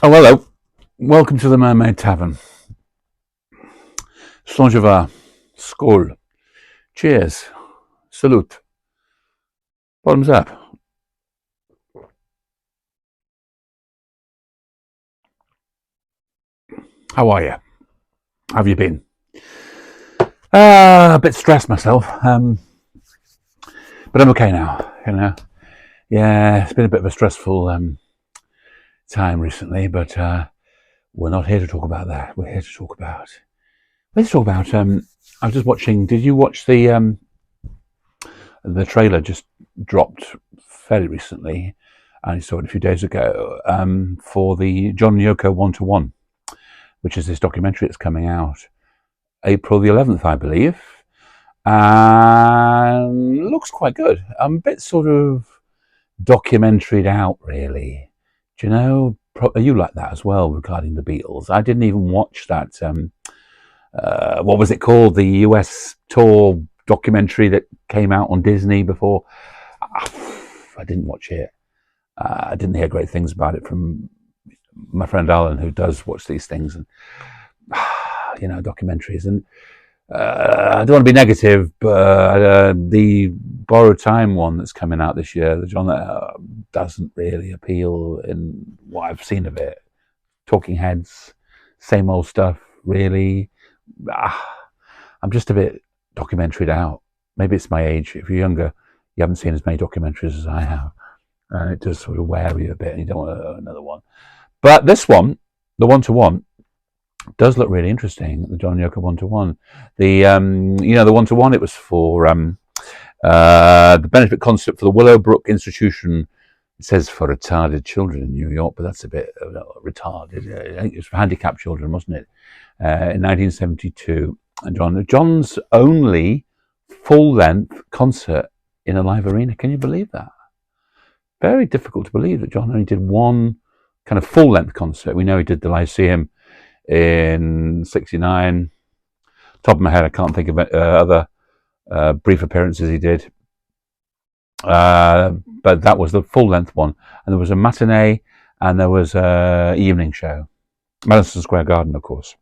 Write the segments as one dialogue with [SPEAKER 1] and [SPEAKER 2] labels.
[SPEAKER 1] Oh, hello. Welcome to the Mermaid Tavern. Slàinte Skål. Cheers. Salute. Bottoms up. How are you? How have you been? A bit stressed myself, but I'm okay now. Yeah, it's been a bit of a stressful time recently, but we're not here to talk about that. We're here to talk about. Let's talk about. I was just watching. Did you watch the trailer? Just dropped fairly recently. I saw it a few days ago for the JOHN YOKO 1-to-1, which is this documentary that's coming out April the 11th, I believe, and looks quite good. I'm a bit sort of documentaried out, really. Do you know? Are you like that as well regarding the Beatles? I didn't even watch that. What was it called? The US tour documentary that came out on Disney before. I didn't watch it. I didn't hear great things about it from my friend Alan, who does watch these things and documentaries. And I don't want to be negative, but the Borrowed Time one that's coming out this year, the John, doesn't really appeal in what I've seen of it. Talking Heads, same old stuff, really. I'm just a bit documentaried out. Maybe it's my age. If you're younger, you haven't seen as many documentaries as I have. And it does sort of wear you a bit, and you don't want another one. But this one, the 1-to-1, does look really interesting. The JOHN YOKO 1-to-1. The the 1-to-1, it was for the benefit concert for the Willowbrook Institution. It says for retarded children in New York, but that's a bit retarded. I think it was for handicapped children, wasn't it? In 1972, and John's only full-length concert in a live arena. Can you believe that? Very difficult to believe that John only did one kind of full-length concert. We know he did the Lyceum in '69. Top of my head, I can't think of other brief appearances he did. But that was the full-length one. And there was a matinee and there was an evening show. Madison Square Garden, of course.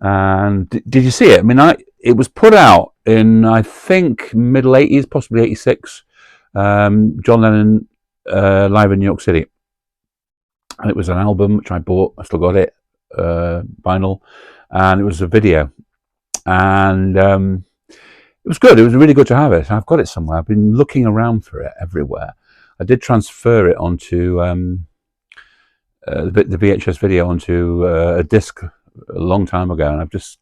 [SPEAKER 1] And did you see it? I mean, it was put out in, I think, middle 80s, possibly 86. John Lennon live in New York City. And it was an album which I bought. I still got it, vinyl. And it was a video. And it was good. It was really good to have it. I've got it somewhere. I've been looking around for it everywhere. I did transfer it onto the VHS video onto a disc a long time ago, and I've just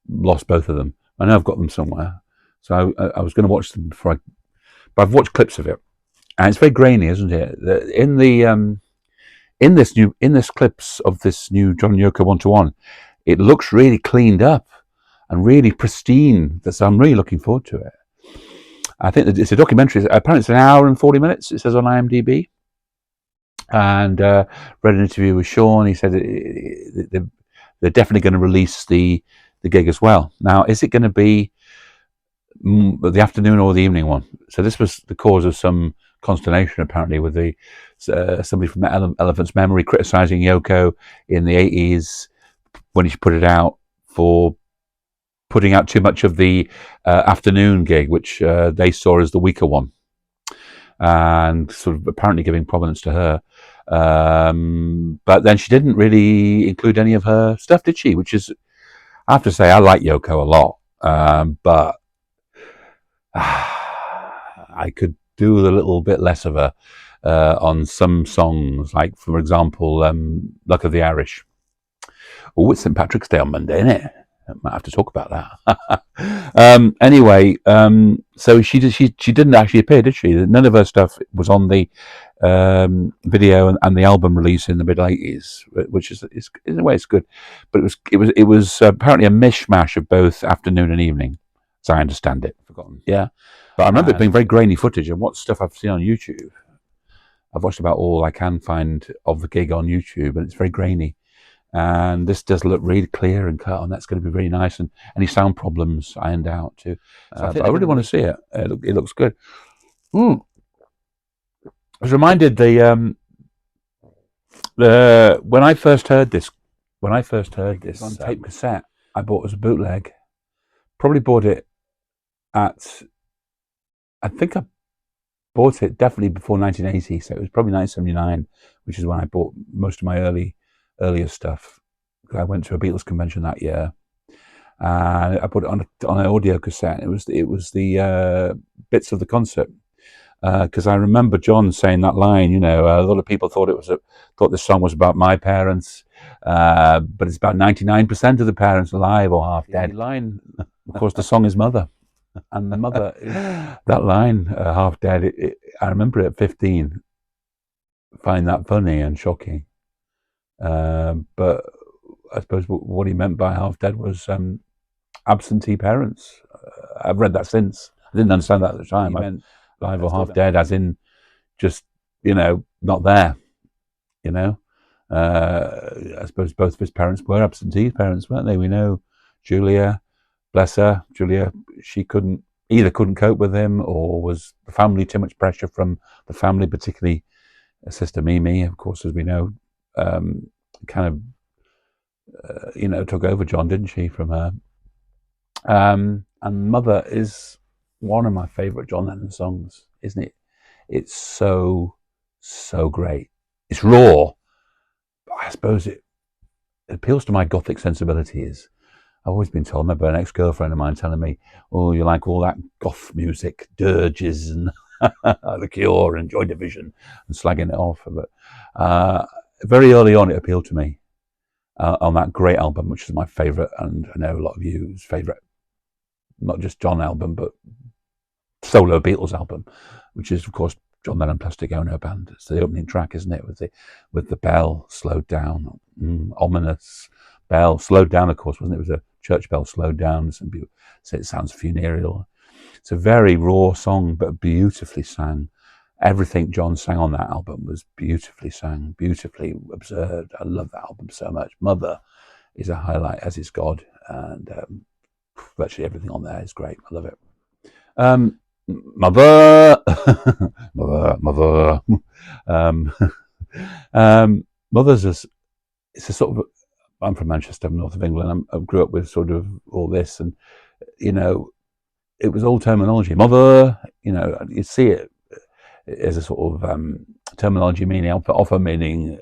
[SPEAKER 1] lost both of them. I know I've got them somewhere. So I was going to watch them before but I've watched clips of it, and it's very grainy, isn't it? In this clips of this new JOHN YOKO 1-to-1, it looks really cleaned up and really pristine. So I'm really looking forward to it. I think that it's a documentary. Apparently, it's an hour and 40 minutes. It says on IMDb. And read an interview with Sean. He said they're definitely going to release the gig as well. Now, is it going to be the afternoon or the evening one? So this was the cause of some consternation, apparently, with somebody from Elephant's Memory criticising Yoko in the 80s when he put it out for putting out too much of the afternoon gig, which they saw as the weaker one, and sort of apparently giving prominence to her. But then she didn't really include any of her stuff, did she? Which is, I have to say, I like Yoko a lot, but I could do a little bit less of her on some songs, like, for example, Luck of the Irish. Oh, it's St. Patrick's Day on Monday, isn't it? I might have to talk about that. Anyway, so she didn't actually appear, did she? None of her stuff was on the video and the album release in the mid '80s, which is in a way it's good, but it was apparently a mishmash of both afternoon and evening, as I understand it. Forgotten, yeah. But I remember it being very grainy footage, and what stuff I've seen on YouTube. I've watched about all I can find of the gig on YouTube, and it's very grainy. And this does look really clear and cut, and that's going to be really nice. And any sound problems ironed out too. So I really want to see it. It looks good. I was reminded When I first heard this on tape cassette, I bought it as a bootleg. Probably bought it at, I think I bought it definitely before 1980, so it was probably 1979, which is when I bought most of my earlier stuff. I went to a Beatles convention that year, and I put it on an audio cassette. It was the bits of the concert, because I remember John saying that line. You know, a lot of people thought this song was about my parents, but it's about 99% of the parents alive or half dead. The line, of course, the song is Mother, and the Mother that line, half dead. I remember it at 15, find that funny and shocking, but I suppose what he meant by half dead was absentee parents. I've read that since. I didn't understand that at the time. He meant alive or half dead, as in just, not there. I suppose both of his parents were absentee parents, weren't they? We know Julia, bless her, she either couldn't cope with him, or was the family too much pressure from the family, particularly sister Mimi, of course, as we know, kind of took over John, didn't she, from her? And Mother is one of my favourite John Lennon songs, isn't it? It's so great. It's raw, but I suppose it appeals to my gothic sensibilities. I've always been told, I remember an ex-girlfriend of mine telling me, oh, you like all that goth music, dirges and The Cure and Joy Division, and slagging it off. But very early on, it appealed to me on that great album, which is my favourite, and I know a lot of you's favourite, not just John album, but solo Beatles album, which is, of course, John Lennon Plastic Ono Band. It's the opening track, isn't it, with the bell slowed down, ominous bell slowed down, of course, wasn't it? It was a church bell slowed down. Some people say it sounds funereal. It's a very raw song, but beautifully sang. Everything John sang on that album was beautifully sang, beautifully observed. I love that album so much. Mother is a highlight, as is God, and virtually everything on there is great. I love it. Mother, mother. Mother's it's a sort of. I'm from Manchester, north of England. I grew up with sort of all this, and it was all terminology. Mother, you see it as a sort of terminology meaning, often meaning,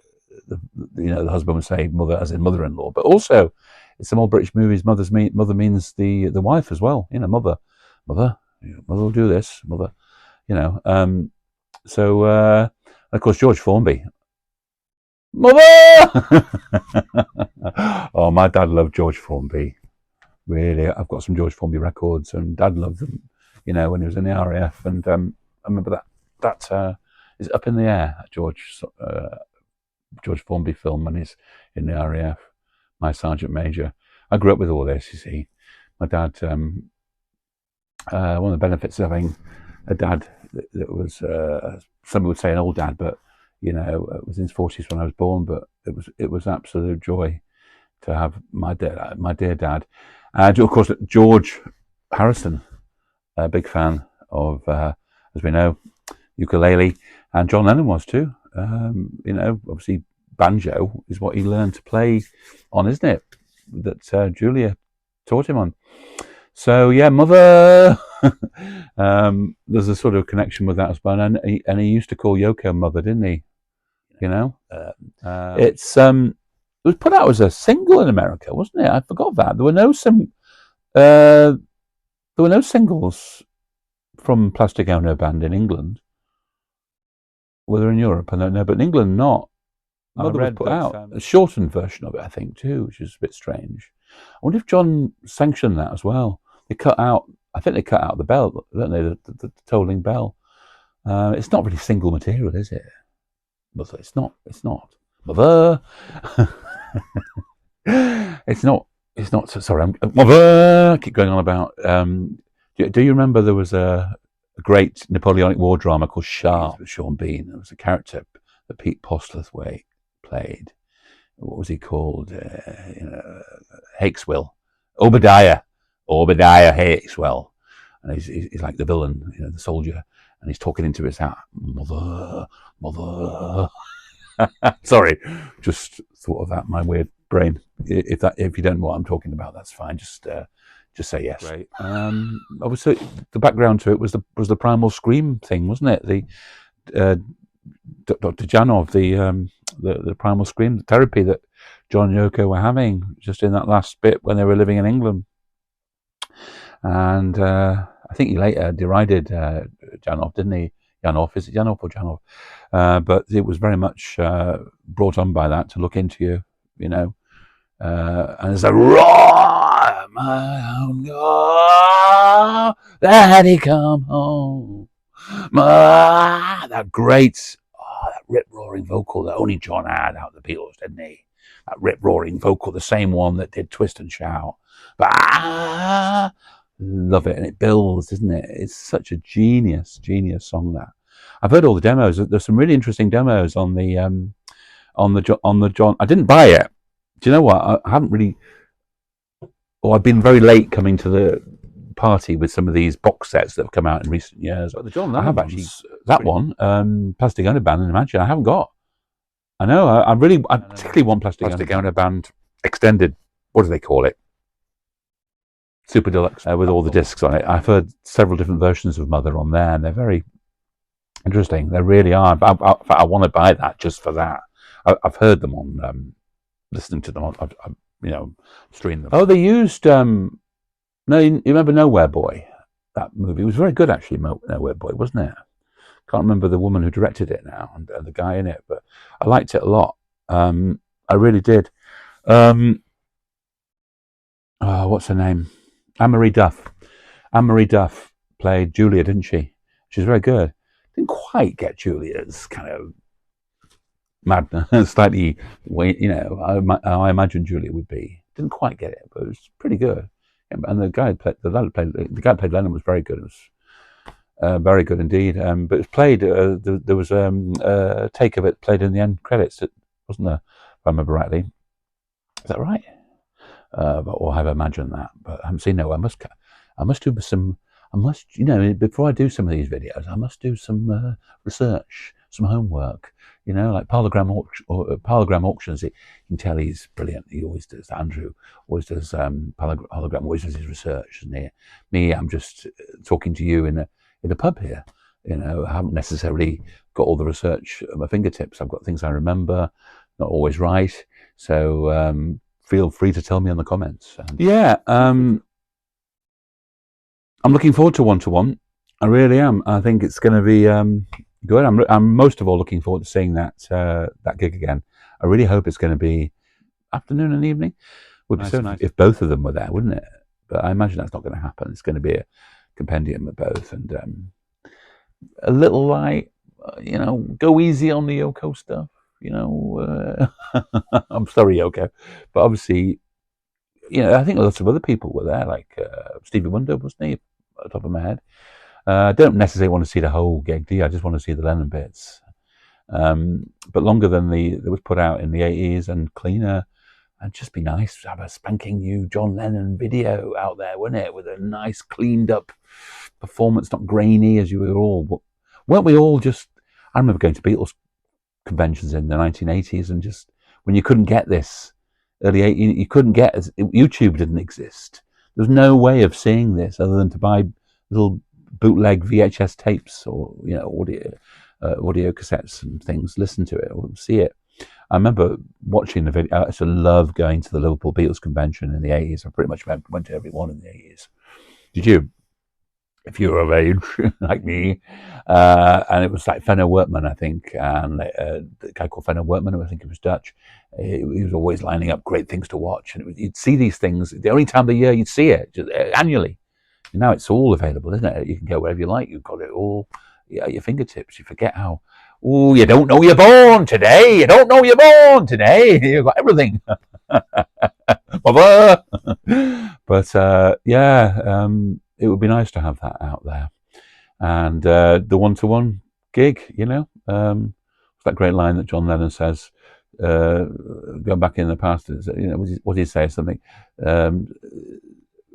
[SPEAKER 1] the husband would say mother as in mother-in-law, but also in some old British movies, mother means the wife as well. Mother will do this, mother. So of course George Formby. Mother! Oh, my dad loved George Formby. Really, I've got some George Formby records, and Dad loved them. When he was in the RAF, and I remember that is Up in the Air, George Formby film when he's in the RAF. My Sergeant Major. I grew up with all this. You see, my dad. One of the benefits of having a dad that was, some would say an old dad, but it was in his 40s when I was born. But it was absolute joy to have my dear dad. Of course, George Harrison, a big fan of, as we know, ukulele, and John Lennon was too. Obviously banjo is what he learned to play on, isn't it? That Julia taught him on. So yeah, Mother. There's a sort of connection with that as well, and he used to call Yoko Mother, didn't he? It was put out as a single in America, wasn't it? I forgot that there were no singles from Plastic Ono Band in England. Were there in Europe? I don't know, but in England, not. Mother was put out a shortened version of it, I think, too, which is a bit strange. I wonder if John sanctioned that as well. I think they cut out the bell, don't they? The tolling bell. It's not really single material, is it? Mother, it's not. Mother. It's not. Sorry, Mother. I keep going on about. Do you remember there was a great Napoleonic War drama called Sharp with Sean Bean? There was a character that Pete Postlethwaite played. What was he called? Hakeswill. Obadiah Hakeswill. And he's like the villain, the soldier, and he's talking into his hat. Mother. Sorry, just thought of that. My weird brain. If you don't know what I'm talking about, that's fine. Just say yes. Right. Obviously, the background to it was the primal scream thing, wasn't it? The Dr. Janov, the primal scream therapy that John Yoko were having just in that last bit when they were living in England. And I think he later derided Janov, didn't he? Janov, is it Janov or Janov? But it was very much brought on by that to look into you, you know. And it's like, roar, my own God, Daddy come home. That great, that rip-roaring vocal that only John had out of the Beatles, didn't he? That rip-roaring vocal, the same one that did Twist and Shout. But love it, and it builds, isn't it? It's such a genius song. That I've heard all the demos. There's some really interesting demos on the John. I didn't buy it. Do you know what? I haven't really. Or I've been very late coming to the party with some of these box sets that have come out in recent years. But the John Lennon I have actually that one, Plastic Ono Band and Imagine. I haven't got. I know. I particularly want Plastic Ono Band extended. What do they call it? Super Deluxe with all the discs on it. I've heard several different versions of Mother on there, and they're very interesting. They really are. I want to buy that just for that. I've heard them on, listening to them on, streamed them. Oh, they used. No, you remember Nowhere Boy? That movie was very good, actually. Nowhere Boy, wasn't it? Can't remember the woman who directed it now and the guy in it, but I liked it a lot. I really did. What's her name? Anne-Marie Duff. Anne-Marie Duff played Julia, didn't she? She's very good. Didn't quite get Julia's kind of madness, slightly, I imagine Julia would be. Didn't quite get it, but it was pretty good. And the guy who played Lennon was very good. It was very good indeed. But it was played. There was a take of it played in the end credits. Wasn't there? If I remember rightly. Is that right? Or have I imagined that? But I haven't seen no. I must do some. Before I do some of these videos, I must do some research, some homework. Like Parlogram auctions. You can tell he's brilliant. He always does. Andrew always does. Parlogram always does his research, isn't he? Me, I'm just talking to you in a pub here. I haven't necessarily got all the research at my fingertips. I've got things I remember, not always right. So feel free to tell me in the comments. I'm looking forward to one-to-one. I really am. I think it's going to be good. I'm most of all looking forward to seeing that gig again. I really hope it's going to be afternoon and evening. Would be so nice if both of them were there, wouldn't it? But I imagine that's not going to happen. It's going to be a compendium of both, and a little light. Go easy on the Yoko stuff. I'm sorry, Yoko, but obviously, I think lots of other people were there, like Stevie Wonder, wasn't he? At the top of my head. I don't necessarily want to see the whole gig, do you? I just want to see the Lennon bits. But longer than that was put out in the 80s and cleaner. It'd just be nice to have a spanking new John Lennon video out there, wouldn't it? With a nice cleaned up performance, not grainy as you were all. Weren't we all just... I remember going to Beatles conventions in the 1980s and just when you couldn't get this early 80s, you couldn't get... YouTube didn't exist. There was no way of seeing this other than to buy little bootleg VHS tapes or audio cassettes and things, listen to it or see it. I remember watching the video. I used to love going to the Liverpool Beatles convention in the 80s. I pretty much went to every one in the 80s. Did you? If you were of age, like me. And it was like Fenno Wortman, I think, and the guy called Fenno Wortman, I think he was Dutch. He was always lining up great things to watch. And you'd see these things, the only time of the year you'd see it, just annually. And now it's all available, isn't it? You can go wherever you like. You've got it all at your fingertips. You forget how... Oh, you don't know you're born today. You don't know you're born today. You've got everything. But it would be nice to have that out there. And the one-to-one gig, it's that great line that John Lennon says, going back in the past, what did he say? Something,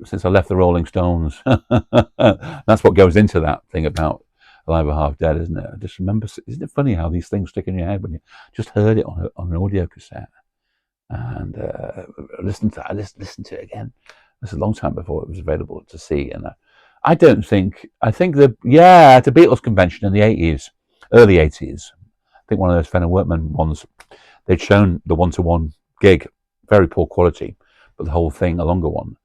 [SPEAKER 1] since I left the Rolling Stones. That's what goes into that thing about Alive or Half Dead, isn't it? I just remember, isn't it funny how these things stick in your head when you just heard it on an audio cassette and listened to to it again. This is a long time before it was available to see. And I think at the Beatles convention in the 80s, early 80s, I think one of those Fenner Workman ones, they'd shown the one-to-one gig, very poor quality, but the whole thing, a longer one.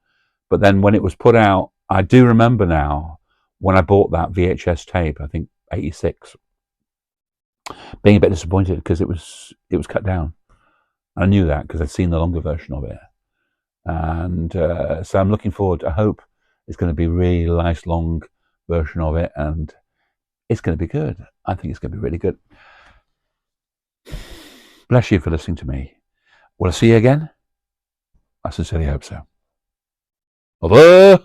[SPEAKER 1] But then when it was put out, I do remember now when I bought that VHS tape, I think 86, being a bit disappointed because it was cut down. I knew that because I'd seen the longer version of it. And so I'm looking forward. I hope it's going to be a really nice long version of it, and it's going to be good. I think it's going to be really good. Bless you for listening to me. Will I see you again? I sincerely hope so. Au revoir.